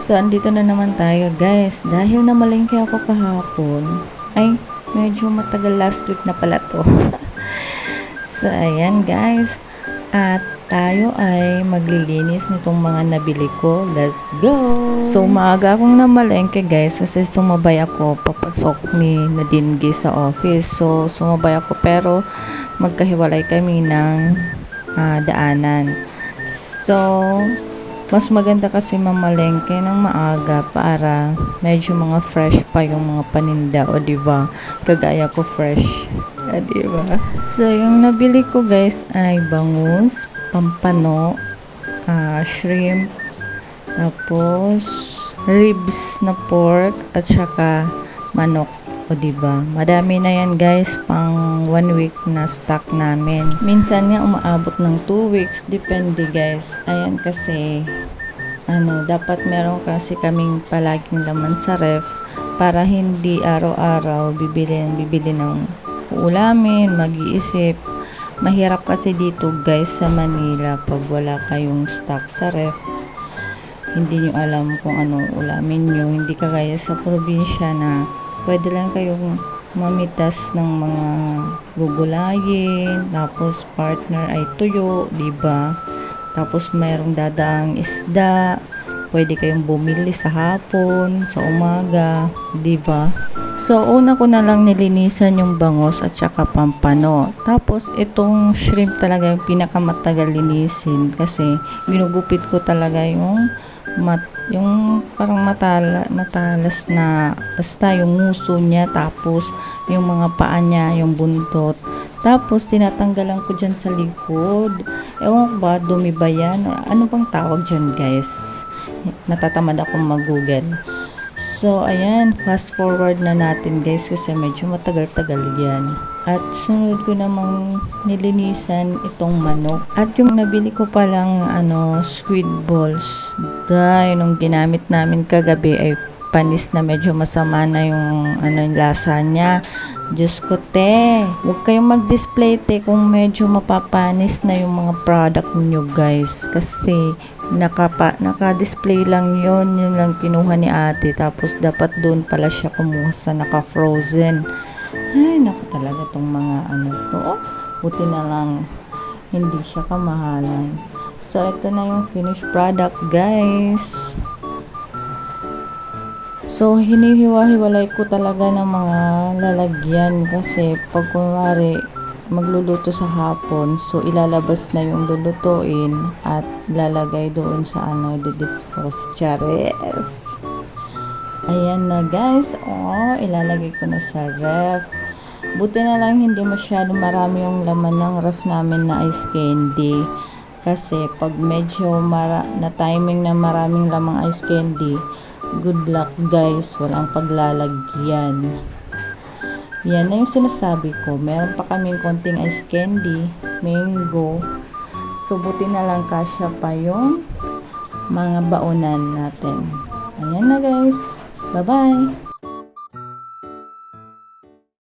So, andito na naman tayo guys. Dahil namalengke ako kahapon, ay medyo matagal, last week na pala to. So, ayan guys. At tayo ay maglilinis nitong mga nabili ko. Let's go! So, maaga akong namalengke guys kasi sumabay ako papasok ni Nadine sa office. So, sumabay ako pero magkahiwalay kami ng daanan. So, mas maganda kasi mamalengke ng maaga para medyo mga fresh pa yung mga paninda, o diba? Kagaya ko fresh. Diba? So, yung nabili ko guys ay bangus, pampano, shrimp, tapos ribs na pork, at saka manok. O diba? Madami na yan guys, pang 1 week na stock namin. Minsan nga umaabot ng 2 weeks, depende guys. Ayan kasi dapat meron kasi kaming palaging laman sa ref para hindi araw-araw bibili ng ulamin, mag-iisip. Mahirap kasi dito guys sa Manila pag wala kayong stock sa ref. Hindi nyo alam kung anong ulamin nyo. Hindi kagaya sa probinsya na pwede lang kayong mamitas ng mga gugulayin, tapos partner ay tuyo, diba? Tapos mayroong dadaang isda, pwede kayong bumili sa hapon, sa umaga, diba? So, una ko na lang nilinisan yung bangus at saka pampano. Tapos, itong shrimp talaga yung pinakamatagal linisin kasi ginugupit ko talaga yung parang matalas na basta yung nguso niya, tapos yung mga paa niya, yung buntot. Tapos tinatanggalan ko dyan sa likod. Ewan ko ba, dumi ba yan? Or ano bang tawag dyan guys? Natatamad akong mag-google. So ayan, fast forward na natin guys kasi medyo matagal-tagal yan. At sunod ko namang nilinisan itong manok. At yung nabili ko palang squid balls. Dahil nung ginamit namin kagabi ay panis na, medyo masama na yung lasa niya. Diyos ko te, huwag kayong mag-display te kung medyo mapapanis na yung mga product niyo guys. Kasi naka-display lang yun lang kinuha ni ate. Tapos dapat doon pala siya kumuha sa naka-frozen. Ay, naku talaga tong mga to. Buti na lang hindi siya kamahalan. So, ito na yung finished product guys. So, hinihiwa-hiwalay ko talaga ng mga lalagyan kasi pag kunwari magluluto sa hapon, so ilalabas na yung lulutuin at lalagay doon sa defrost. Chares! Ayan na guys, ilalagay ko na sa ref. Buti na lang hindi masyado marami yung laman ng ref namin na ice candy. Kasi pag medyo na timing na maraming lamang ice candy, good luck guys, walang paglalagyan. Yan na yung sinasabi ko. Meron pa kaming konting ice candy, mango. So buti na lang kasya pa yung mga baonan natin. Ayan na guys. Bye-bye!